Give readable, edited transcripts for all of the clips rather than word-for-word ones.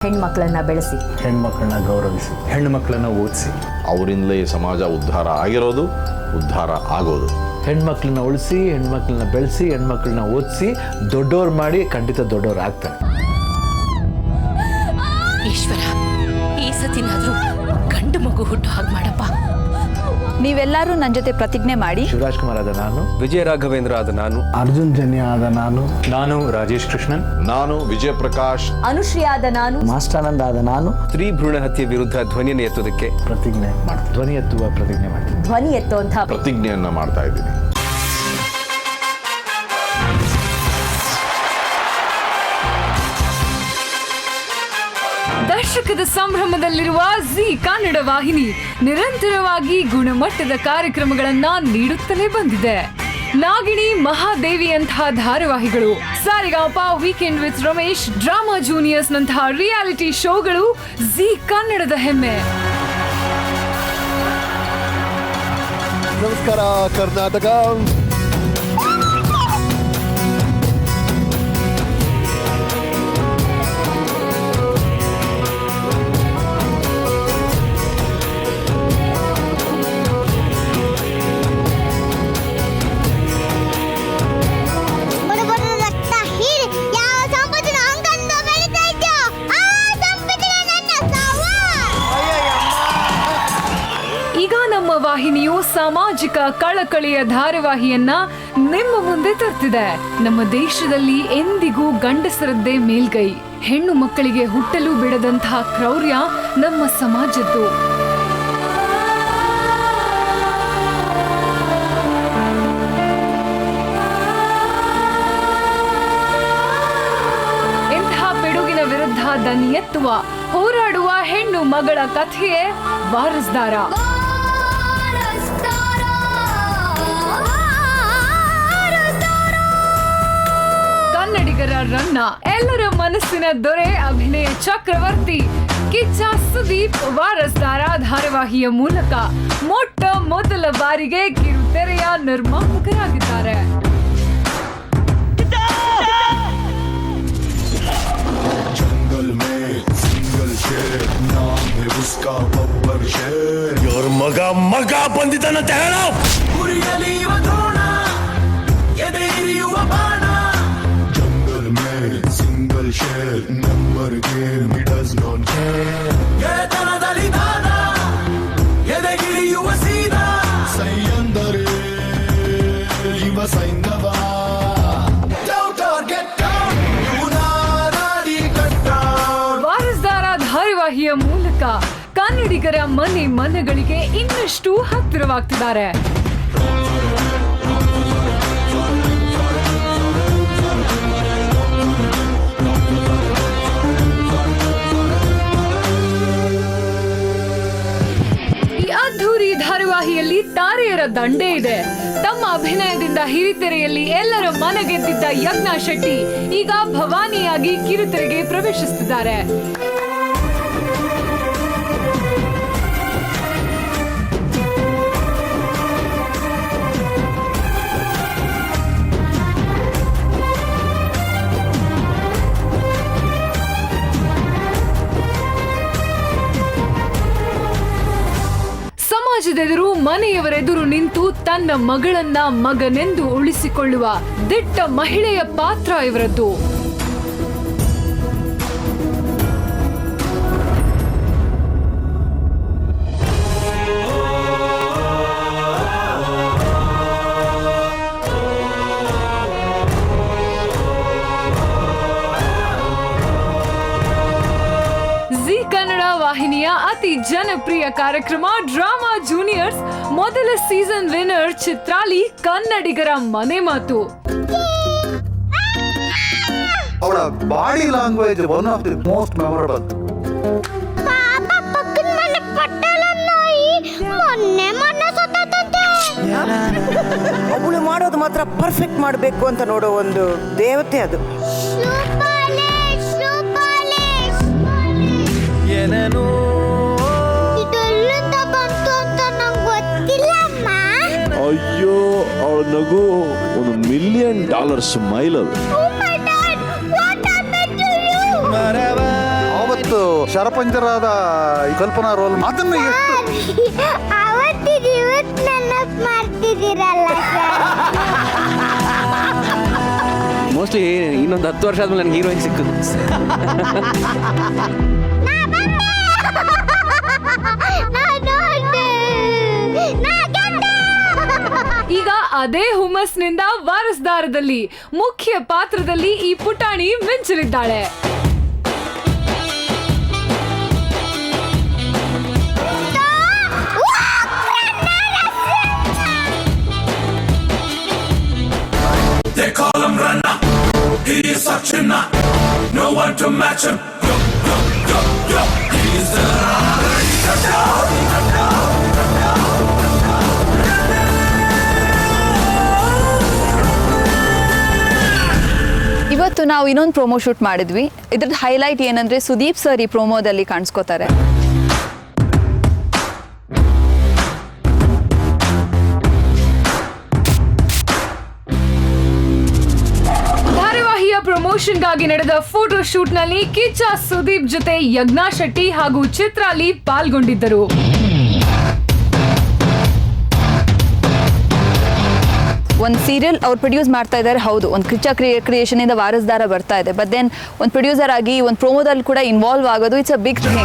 ಹೆಣ್ಮಕ್ಳನ್ನ ಬೆಳೆಸಿ, ಹೆಣ್ಮಕ್ಳನ್ನ ಗೌರವಿಸಿ, ಹೆಣ್ಮಕ್ಳನ್ನ ಓದಿಸಿ. ಅವರಿಂದಲೇ ಸಮಾಜ ಉದ್ಧಾರ ಆಗಿರೋದು, ಉದ್ಧಾರ ಆಗೋದು. ಹೆಣ್ಮಕ್ಳನ್ನ ಉಳಿಸಿ, ಹೆಣ್ಮಕ್ಳನ್ನ ಬೆಳೆಸಿ, ಹೆಣ್ಮಕ್ಳನ್ನ ಓದಿಸಿ ದೊಡ್ಡವ್ರು ಮಾಡಿ ಖಂಡಿತ ದೊಡ್ಡವ್ರು ಆಗ್ತಾರೆ. ಈಶ್ವರ, ಈ ಸತಿನಾದ್ರೂ ಗಂಡು ಮಗು ಹುಟ್ಟು ಹಾಗೆ ಮಾಡಪ್ಪ. ನೀವೆಲ್ಲರೂ ನನ್ನ ಜೊತೆ ಪ್ರತಿಜ್ಞೆ ಮಾಡಿ. ಶಿವರಾಜ್ ಕುಮಾರ್ ಆದ ನಾನು, ವಿಜಯ ರಾಘವೇಂದ್ರ ಆದ ನಾನು, ಅರ್ಜುನ್ ಜನ್ಯ ಆದ ನಾನು ರಾಜೇಶ್ ಕೃಷ್ಣನ್, ನಾನು ವಿಜಯ ಪ್ರಕಾಶ್, ಅನುಶ್ರೀ ಆದ ನಾನು, ಮಾಸ್ಟಾನಂದ ಆದ ನಾನು ಸ್ತ್ರೀ ಭ್ರೂಣ ಹತ್ಯೆ ವಿರುದ್ಧ ಧ್ವನಿಯನ್ನು ಎತ್ತೋದಕ್ಕೆ ಪ್ರತಿಜ್ಞೆ ಮಾಡ್ತೀನಿ. ಧ್ವನಿ ಎತ್ತುವ ಪ್ರತಿಜ್ಞೆ ಮಾಡ್ತೀನಿ. ಧ್ವನಿ ಎತ್ತುವಂಥ ಪ್ರತಿಜ್ಞೆಯನ್ನ ಮಾಡ್ತಾ ಇದ್ದೀನಿ. ದರ್ಶಕದ ಸಂಭ್ರಮದಲ್ಲಿರುವ ಜಿ ಕನ್ನಡ ವಾಹಿನಿ ನಿರಂತರವಾಗಿ ಗುಣಮಟ್ಟದ ಕಾರ್ಯಕ್ರಮಗಳನ್ನ ನೀಡುತ್ತಲೇ ಬಂದಿದೆ. ನಾಗಿಣಿ, ಮಹಾದೇವಿಯಂತಹ ಧಾರಾವಾಹಿಗಳು, ಸಾರಿಗಾಪ, weekend with Ramesh, drama juniors ನಂತಹ ರಿಯಾಲಿಟಿ ಶೋಗಳು ಜಿ ಕನ್ನಡದ ಹೆಮ್ಮೆ. ನಮಸ್ಕಾರ ಕರ್ನಾಟಕ. ಈಗ ನಮ್ಮ ವಾಹಿನಿಯು ಸಾಮಾಜಿಕ ಕಳಕಳಿಯ ಧಾರಾವಾಹಿಯನ್ನ ನಿಮ್ಮ ಮುಂದೆ ತರ್ತಿದೆ. ನಮ್ಮ ದೇಶದಲ್ಲಿ ಎಂದಿಗೂ ಗಂಡಸರದ್ದೇ ಮೇಲ್ಗೈ. ಹೆಣ್ಣು ಮಕ್ಕಳಿಗೆ ಹುಟ್ಟಲು ಬಿಡದಂತಹ ಕ್ರೌರ್ಯ ನಮ್ಮ ಸಮಾಜದ್ದು. ಇಂತಹ ಪಿಡುಗಿನ ವಿರುದ್ಧ ದನಿ ಎತ್ತುವ, ಹೋರಾಡುವ ಹೆಣ್ಣು ಮಗಳ ಕಥೆಯೇ ವಾರಸ್ದಾರ. ಕನ್ನಡಿಗರ ರನ್ನ, ಎಲ್ಲರ ಮನಸ್ಸಿನ ದೊರೆ, ಅಭಿನಯ ಚಕ್ರವರ್ತಿ ಕಿಚ್ಚ ಸುದೀಪ್ ವಾರಸ್ದಾರ ಧಾರಾವಾಹಿಯ ಮೂಲಕ ಮೊಟ್ಟ ಮೊದಲ ಬಾರಿಗೆ ಕಿರುತೆರೆಯ ನಿರ್ಮಾಪಕರಾಗಿದ್ದಾರೆ. ಇವ್ರ ಮಗ ಬಂದಿದ್ದಾನಂತ ಹೇಳ. ಜಂಗಲ್ ಮೇ ಸಿಂಗಲ್ ಶೇರ್ number game he does not care. ಗೆಳೆತನದಲ್ಲಿ ದಾನ ಎದೆಗಿರಿಯುವ ಸೀದಾ ಸೈಯಂದರೆ ಇವ ಸೈಂಧವ. ವಾರಸ್ದಾರ ಧಾರಾವಾಹಿಯ ಮೂಲಕ ಕನ್ನಡಿಗರ ಮನೆ ಮನಗಳಿಗೆ ಇನ್ನಷ್ಟು ಹತ್ತಿರವಾಗ್ತಿದ್ದಾರೆ. ಈ ಅದ್ಧೂರಿ ಧಾರಾವಾಹಿಯಲ್ಲಿ ತಾರೆಯರ ದಂಡೇ ಇದೆ. ತಮ್ಮ ಅಭಿನಯದಿಂದ ಹಿರಿತೆರೆಯಲ್ಲಿ ಎಲ್ಲರ ಮನ ಗೆದ್ದಿದ್ದ ಯಜ್ಞಾ ಶೆಟ್ಟಿ ಈಗ ಭವಾನಿಯಾಗಿ ಕಿರುತೆರೆಗೆ ಪ್ರವೇಶಿಸುತ್ತಿದ್ದಾರೆ. ಸಮಾಜದೆದುರು, ಮನೆಯವರೆದುರು ನಿಂತು ತನ್ನ ಮಗಳನ್ನ ಮಗನೆಂದು ಉಳಿಸಿಕೊಳ್ಳುವ ದಿಟ್ಟ ಮಹಿಳೆಯ ಪಾತ್ರ ಇವರದ್ದು. ಜಿ ಕನ್ನಡ ವಾಹಿನಿಯ ಅತಿ ಜನಪ್ರಿಯ ಕಾರ್ಯಕ್ರಮ ಡ್ರಾಮಾ ಜೂನಿಯರ್ಸ್ ಮೊದಲ ಸೀಸನ್ ವಿನ್ನರ್ ಚಿತ್ರಾಲಿ ಕನ್ನಡಿಗರ ಮನೆ ಮಾತು. ಅವಳ body language one of the most memorable. ಅವಳು ಮಾಡೋದು ಮಾತ್ರ ಪರ್ಫೆಕ್ಟ್ ಮಾಡಬೇಕು ಅಂತ ನೋಡೋ ಒಂದು ದೇವತೆ ಅದು. ಏನೇನು ಅಯ್ಯೋ ಅವಳ ನಗು $1 ಮಿಲಿಯನ್ ಸ್ಮೈಲ್ ಅದು. ಅವತ್ತು ಅದು ಶರಪಂಜರಾದ ಕಲ್ಪನಾ ರೋಲ್ ಅದನ್ನ ಎಷ್ಟು ಅವತ್ತಿಗೆ ನೆನಪು ಮಾಡ್ತಿದ್ದೀರಲ್ಲ ಮೋಸ್ಟ್ಲಿ ಇನ್ನೊಂದು 10 ವರ್ಷ ಆದ್ಮೇಲೆ ನನಗೆ ಹೀರೋಯಿನ್ ಸಿಕ್ಕಿದ್ದು. ಈಗ ಅದೇ ಹುಮ್ಮಸ್ನಿಂದ ವಾರಸ್ದಾರದಲ್ಲಿ ಮುಖ್ಯ ಪಾತ್ರದಲ್ಲಿ ಈ ಪುಟಾಣಿ ಮಿಂಚಲಿದ್ದಾಳೆ. They call him Ranna. He is such a nut. No one to match him. Yo, yo, yo, yo. He's the ಇವತ್ತು ನಾವು ಇನ್ನೊಂದು ಪ್ರೋಮೋ ಶೂಟ್ ಮಾಡಿದ್ವಿ. ಇದ್ರದ್ದು ಹೈಲೈಟ್ ಏನಂದ್ರೆ ಸುದೀಪ್ ಸರ್ ಈ ಪ್ರೋಮೋದಲ್ಲಿ ಕಾಣಿಸ್ಕೋತಾರೆ. ಧಾರಾವಾಹಿಯ ಪ್ರಮೋಷನ್ಗಾಗಿ ನಡೆದ ಫೋಟೋ ಶೂಟ್ ನಲ್ಲಿ ಕಿಚ್ಚ ಸುದೀಪ್ ಜೊತೆ ಯಜ್ಞಾ ಶೆಟ್ಟಿ ಹಾಗೂ ಚಿತ್ರಾಲಿ ಪಾಲ್ಗೊಂಡಿದ್ದರು. ಒಂದು ಸೀರಿಯಲ್ ಅವ್ರು ಪ್ರೊಡ್ಯೂಸ್ ಮಾಡ್ತಾ ಇದ್ದಾರೆ, ಹೌದು. ಒಂದು ಕಿಚ್ಚ ಕ್ರಿಯೇಷನ್ ಇಂದ ವಾರಸ್ದಾರ ಬರ್ತಾ ಇದೆ. ಬಟ್ ದೆನ್ ಒಂದು ಪ್ರೊಡ್ಯೂಸರ್ ಆಗಿ ಒಂದು ಪ್ರೋಮೋದಲ್ಲಿ ಕೂಡ ಇನ್ವಾಲ್ವ್ ಆಗೋದು ಇಟ್ಸ್ ಅ ಬಿಗ್ ಥಿಂಗ್.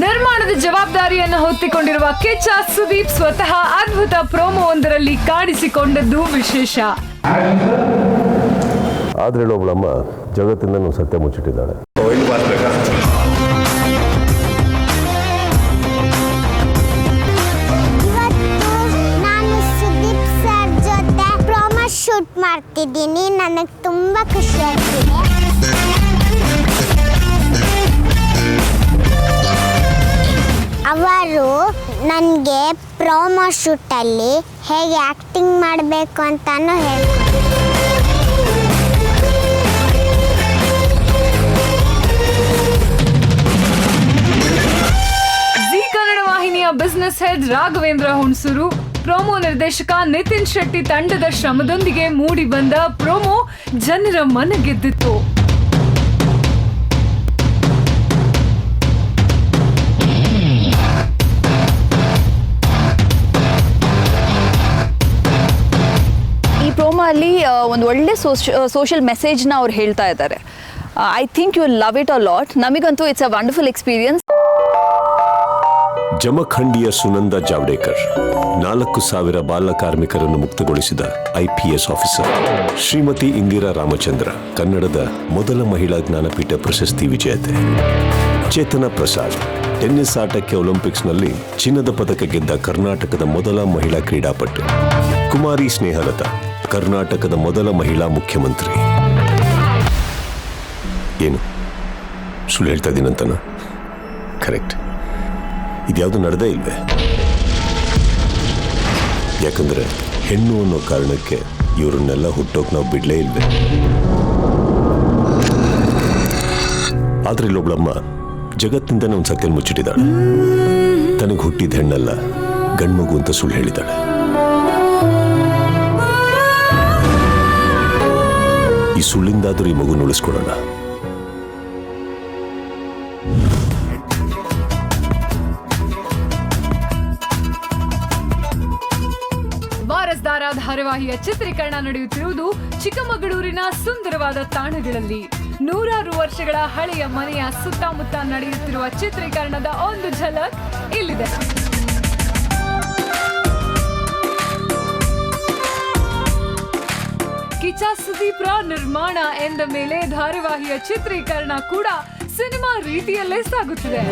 ನಿರ್ಮಾಣದ ಜವಾಬ್ದಾರಿಯನ್ನು ಹೊತ್ತಿಕೊಂಡಿರುವ ಕಿಚ್ಚ ಸುದೀಪ್ ಸ್ವತಃ ಅದ್ಭುತ ಪ್ರೋಮೋ ಒಂದರಲ್ಲಿ ಕಾಣಿಸಿಕೊಂಡದ್ದು ವಿಶೇಷ. ಆದ್ರೆ ಒಬ್ಬಳಮ್ಮ ಜಗತ್ತಿಂದ ಸತ್ಯ ಮುಚ್ಚಿಟ್ಟಿದ್ದಾಳೆ. ನಾನು ಸುದೀಪ್ ಸರ್ ಜೊತೆ ಪ್ರೋಮೋ ಶೂಟ್ ಮಾಡ್ತಿದ್ದೀನಿ. ನನಗೆ ತುಂಬಾ ಖುಷಿ ಆಗ್ತಿದೆ. ಅವರು ನನಗೆ ಪ್ರೋಮೋ ಶೂಟಲ್ಲಿ ಹೇಗೆ ಆ್ಯಕ್ಟಿಂಗ್ ಮಾಡಬೇಕು ಅಂತಾನು ಹೇಳ್ಕೊಡ್ತಾರೆ. ಜಿ ಕನ್ನಡ ವಾಹಿನಿಯ business head Raghavendra Hunsur, promo ನಿರ್ದೇಶಕ ನಿತಿನ್ ಶೆಟ್ಟಿ ತಂಡದ ಶ್ರಮದೊಂದಿಗೆ ಮೂಡಿ ಬಂದ ಪ್ರೋಮೋ ಜನರ ಮನ ಗೆದ್ದಿತ್ತು. ಈ ಪ್ರೋಮೋ ಅಲ್ಲಿ ಒಂದು ಒಳ್ಳೆ ಸೋಷಿಯಲ್ ಮೆಸೇಜ್ನ ಅವ್ರು ಹೇಳ್ತಾ ಇದ್ದಾರೆ. I think you love it a lot. ನಮಗಂತೂ ಇಟ್ಸ್ ಅ ವಂಡರ್ಫುಲ್ ಎಕ್ಸ್ಪೀರಿಯನ್ಸ್. ಜಮಖಂಡಿಯ ಸುನಂದ ಜಾವಡೇಕರ್ 4,000 ಬಾಲ ಕಾರ್ಮಿಕರನ್ನು ಮುಕ್ತಗೊಳಿಸಿದ IPS ಆಫೀಸರ್. ಶ್ರೀಮತಿ ಇಂದಿರಾ ರಾಮಚಂದ್ರ ಕನ್ನಡದ ಮೊದಲ ಮಹಿಳಾ ಜ್ಞಾನಪೀಠ ಪ್ರಶಸ್ತಿ ವಿಜೇತೆ. ಚೇತನ ಪ್ರಸಾದ್ ಟೆನ್ನಿಸ್ ಆಟಕ್ಕೆ ಒಲಿಂಪಿಕ್ಸ್ನಲ್ಲಿ ಚಿನ್ನದ ಪದಕ ಗೆದ್ದ ಕರ್ನಾಟಕದ ಮೊದಲ ಮಹಿಳಾ ಕ್ರೀಡಾಪಟು. ಕುಮಾರಿ ಸ್ನೇಹಲತಾ ಕರ್ನಾಟಕದ ಮೊದಲ ಮಹಿಳಾ ಮುಖ್ಯಮಂತ್ರಿ. ಏನು ಸುಳ್ಳು ಹೇಳ್ತಾ ಇದ್ದೀನಂತನ? ಕರೆಕ್ಟ್. ಇದ್ಯಾವುದು ನಡೆದೇ ಇಲ್ವೇ? ಯಾಕಂದ್ರೆ ಹೆಣ್ಣು ಅನ್ನೋ ಕಾರಣಕ್ಕೆ ಇವರನ್ನೆಲ್ಲ ಹುಟ್ಟೋಕ್ ನಾವು ಬಿಡ್ಲೇ ಇಲ್ವೇ. ಆದ್ರೆ ಇಲ್ಲೊಬ್ಳಮ್ಮ ಜಗತ್ತಿಂದ ಒಂದು ಸತ್ಯ ಮುಚ್ಚಿಟ್ಟಿದ್ದಾಳೆ. ತನಗೆ ಹುಟ್ಟಿದ ಹೆಣ್ಣಲ್ಲ ಗಂಡ್ಮಗು ಅಂತ ಸುಳ್ಳು ಹೇಳಿದ್ದಾಳೆ. ಈ ಸುಳ್ಳಿಂದಾದ್ರೂ ಈ ಮಗುನ ಉಳಿಸ್ಕೊಡೋಣ. ವಾರಸ್ದಾರ ಧಾರಾವಾಹಿಯ ಚಿತ್ರೀಕರಣ ನಡೆಯುತ್ತಿರುವುದು ಚಿಕ್ಕಮಗಳೂರಿನ ಸುಂದರವಾದ ತಾಣಗಳಲ್ಲಿ. 100 ವರ್ಷಗಳ ಹಳೆಯ ಮನೆಯ ಸುತ್ತಮುತ್ತ ನಡೆಯುತ್ತಿರುವ ಚಿತ್ರೀಕರಣದ ಒಂದು ಝಲಕ್ ಇಲ್ಲಿದೆ. ಕಿಚ್ಚ ಸುದೀಪ್ರ ನಿರ್ಮಾಣ ಎಂದ ಮೇಲೆ ಧಾರಾವಾಹಿಯ ಚಿತ್ರೀಕರಣ ಕೂಡ ಸಿನಿಮಾ ರೀತಿಯಲ್ಲೇ ಸಾಗುತ್ತಿದೆ.